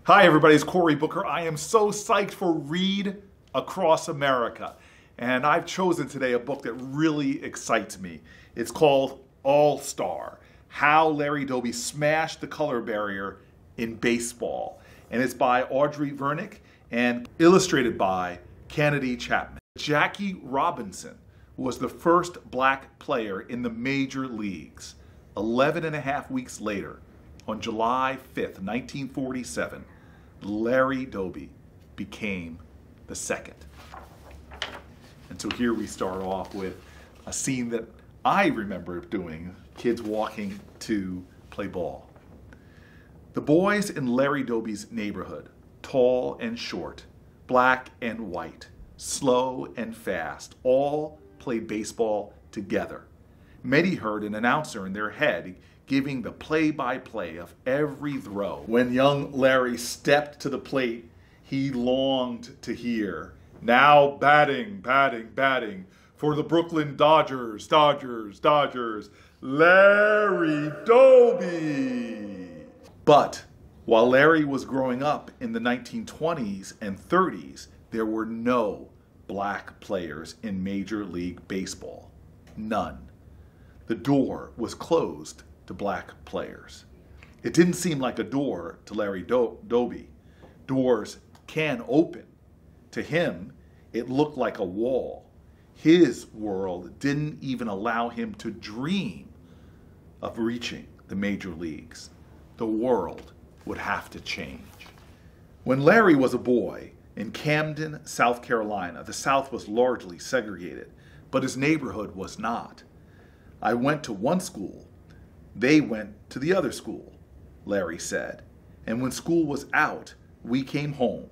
Hi everybody, it's Cory Booker. I am so psyched for Read Across America. And I've chosen today a book that really excites me. It's called All-Star: How Larry Doby Smashed the Color Barrier in Baseball. And it's by Audrey Vernick and illustrated by Kennedy Chapman. Jackie Robinson was the first black player in the major leagues. 11 and a half weeks later, on July 5th, 1947, Larry Doby became the second. And so here we start off with a scene that I remember doing, kids walking to play ball. The boys in Larry Doby's neighborhood, tall and short, black and white, slow and fast, all played baseball together. Many heard an announcer in their head giving the play-by-play of every throw. When young Larry stepped to the plate, he longed to hear, "Now batting, batting, batting for the Brooklyn Dodgers, Dodgers, Dodgers, Larry Doby." But while Larry was growing up in the 1920s and 30s, there were no black players in Major League Baseball. None. The door was closed to black players. It didn't seem like a door to Larry Doby. Doors can open. To him, it looked like a wall. His world didn't even allow him to dream of reaching the major leagues. The world would have to change. When Larry was a boy in Camden, South Carolina, the South was largely segregated, but his neighborhood was not. "I went to one school. They went to the other school," Larry said. "And when school was out, we came home.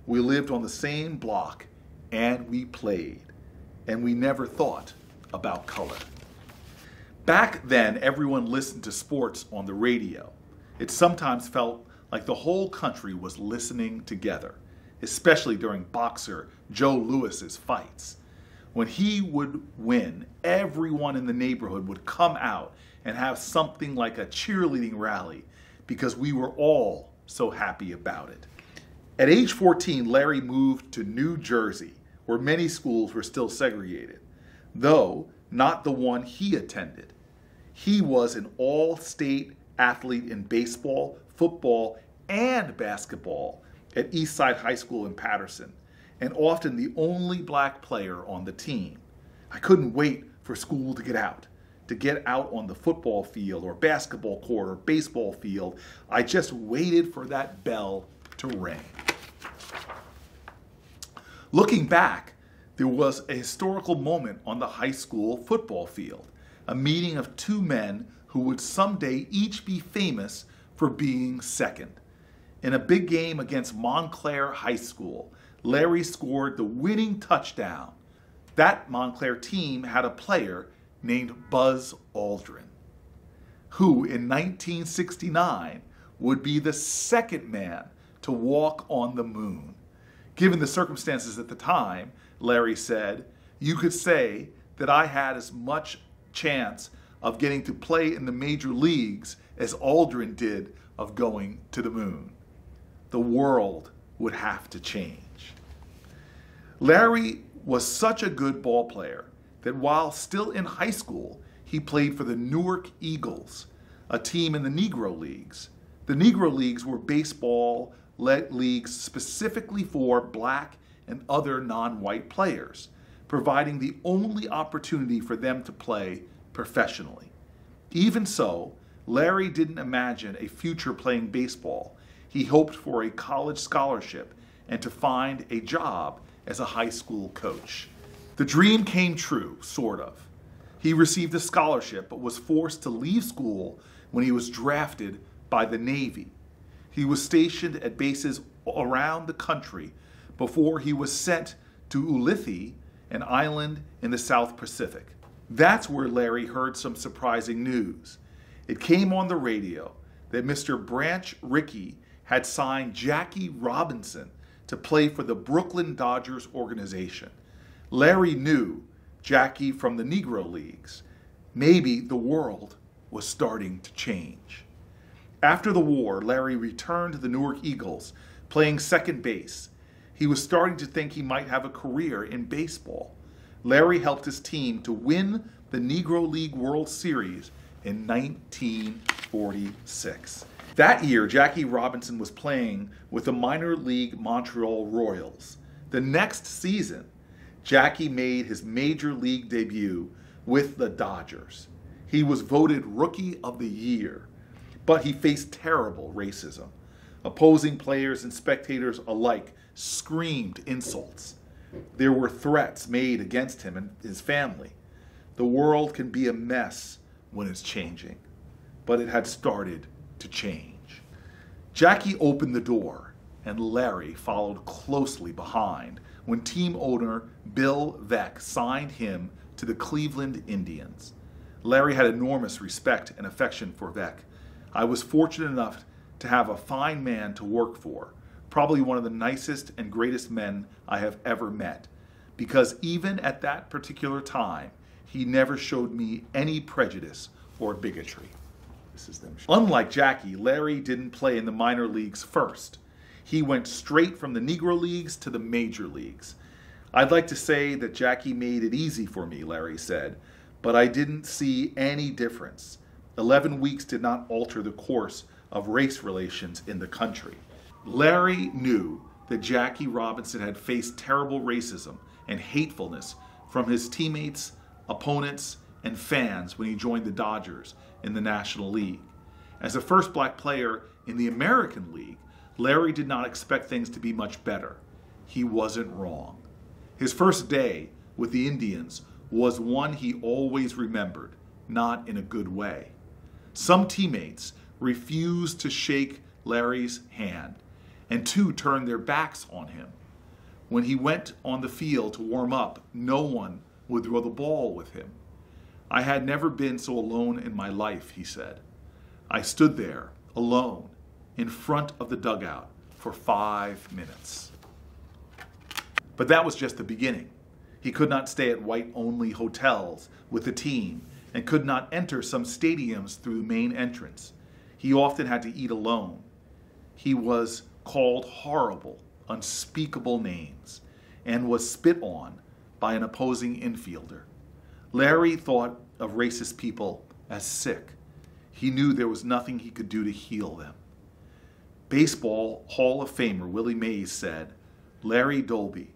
We lived on the same block and we played. And we never thought about color." Back then, everyone listened to sports on the radio. It sometimes felt like the whole country was listening together, especially during boxer Joe Louis's fights. When he would win, everyone in the neighborhood would come out and have something like a cheerleading rally because we were all so happy about it. At age 14, Larry moved to New Jersey, where many schools were still segregated, though not the one he attended. He was an all-state athlete in baseball, football, and basketball at Eastside High School in Paterson, and often the only black player on the team. "I couldn't wait for school to get out on the football field or basketball court or baseball field. I just waited for that bell to ring." Looking back, there was a historical moment on the high school football field, a meeting of two men who would someday each be famous for being second. In a big game against Montclair High School, Larry scored the winning touchdown. That Montclair team had a player named Buzz Aldrin, who in 1969 would be the second man to walk on the moon. Given the circumstances at the time, Larry said, "You could say that I had as much chance of getting to play in the major leagues as Aldrin did of going to the moon." The world would have to change. Larry was such a good ball player that while still in high school, he played for the Newark Eagles, a team in the Negro Leagues. The Negro Leagues were baseball leagues specifically for black and other non-white players, providing the only opportunity for them to play professionally. Even so, Larry didn't imagine a future playing baseball. He hoped for a college scholarship and to find a job as a high school coach. The dream came true, sort of. He received a scholarship but was forced to leave school when he was drafted by the Navy. He was stationed at bases around the country before he was sent to Ulithi, an island in the South Pacific. That's where Larry heard some surprising news. It came on the radio that Mr. Branch Rickey had signed Jackie Robinson to play for the Brooklyn Dodgers organization. Larry knew Jackie from the Negro Leagues. Maybe the world was starting to change. After the war, Larry returned to the Newark Eagles, playing second base. He was starting to think he might have a career in baseball. Larry helped his team to win the Negro League World Series in 1946. That year, Jackie Robinson was playing with the minor league Montreal Royals. The next season, Jackie made his major league debut with the Dodgers. He was voted Rookie of the Year, but he faced terrible racism. Opposing players and spectators alike screamed insults. There were threats made against him and his family. The world can be a mess when it's changing, but it had started to change. Jackie opened the door, and Larry followed closely behind when team owner Bill Veeck signed him to the Cleveland Indians. Larry had enormous respect and affection for Veeck. I was fortunate enough to have a fine man to work for, probably one of the nicest and greatest men I have ever met, because even at that particular time, he never showed me any prejudice or bigotry. This is them. Unlike Jackie, Larry didn't play in the minor leagues first. He went straight from the Negro Leagues to the major leagues. I'd like to say that Jackie made it easy for me, Larry said, but I didn't see any difference. 11 weeks did not alter the course of race relations in the country. Larry knew that Jackie Robinson had faced terrible racism and hatefulness from his teammates, opponents, and fans when he joined the Dodgers in the National League. As the first black player in the American League, Larry did not expect things to be much better. He wasn't wrong. His first day with the Indians was one he always remembered, not in a good way. Some teammates refused to shake Larry's hand, and two turned their backs on him. When he went on the field to warm up, no one would throw the ball with him. I had never been so alone in my life, he said. I stood there, alone, in front of the dugout for 5 minutes. But that was just the beginning. He could not stay at white-only hotels with the team and could not enter some stadiums through the main entrance. He often had to eat alone. He was called horrible, unspeakable names and was spit on by an opposing infielder. Larry thought of racist people as sick. He knew there was nothing he could do to heal them. Baseball Hall of Famer Willie Mays said, Larry Doby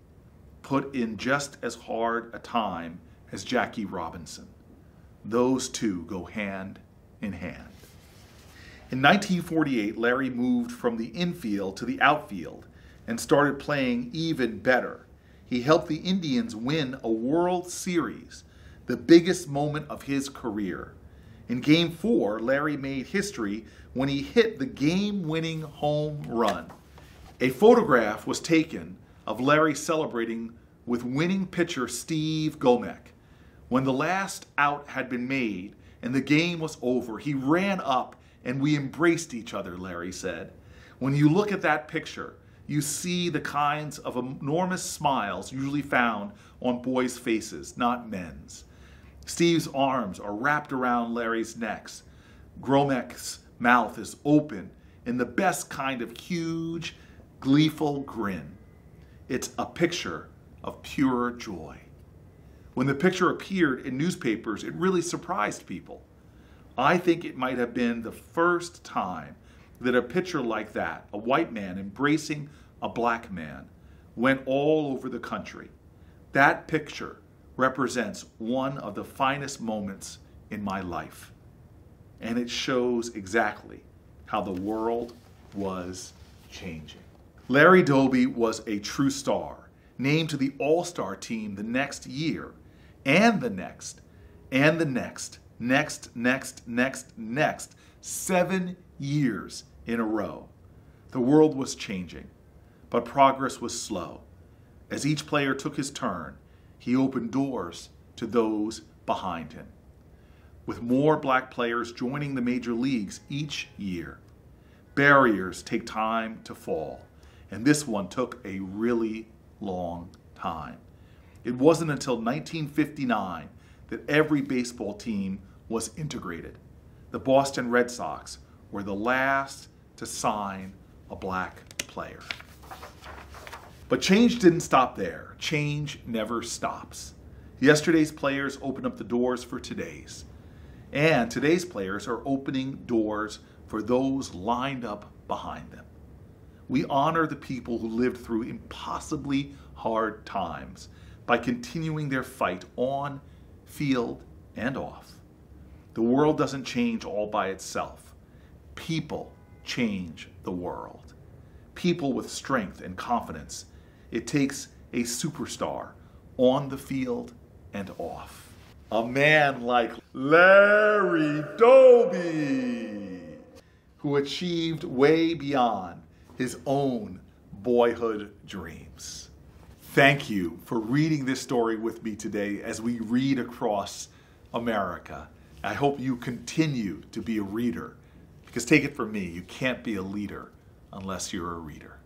put in just as hard a time as Jackie Robinson. Those two go hand in hand. In 1948, Larry moved from the infield to the outfield and started playing even better. He helped the Indians win a World Series, the biggest moment of his career. In Game 4, Larry made history when he hit the game-winning home run. A photograph was taken of Larry celebrating with winning pitcher Steve Gomek. When the last out had been made and the game was over, he ran up and we embraced each other, Larry said. When you look at that picture, you see the kinds of enormous smiles usually found on boys' faces, not men's. Steve's arms are wrapped around Larry's neck. Gromek's mouth is open in the best kind of huge, gleeful grin. It's a picture of pure joy. When the picture appeared in newspapers, it really surprised people. I think it might have been the first time that a picture like that, a white man embracing a black man, went all over the country. That picture represents one of the finest moments in my life. And it shows exactly how the world was changing. Larry Doby was a true star, named to the All-Star team the next year, and the next, and the next, next, 7 years in a row. The world was changing, but progress was slow. As each player took his turn, he opened doors to those behind him. With more black players joining the major leagues each year, barriers take time to fall, and this one took a really long time. It wasn't until 1959 that every baseball team was integrated. The Boston Red Sox were the last to sign a black player. But change didn't stop there. Change never stops. Yesterday's players opened up the doors for today's. And today's players are opening doors for those lined up behind them. We honor the people who lived through impossibly hard times by continuing their fight on, field, and off. The world doesn't change all by itself. People change the world. People with strength and confidence. It takes a superstar on the field and off. A man like Larry Doby, who achieved way beyond his own boyhood dreams. Thank you for reading this story with me today as we read across America. I hope you continue to be a reader, because take it from me, you can't be a leader unless you're a reader.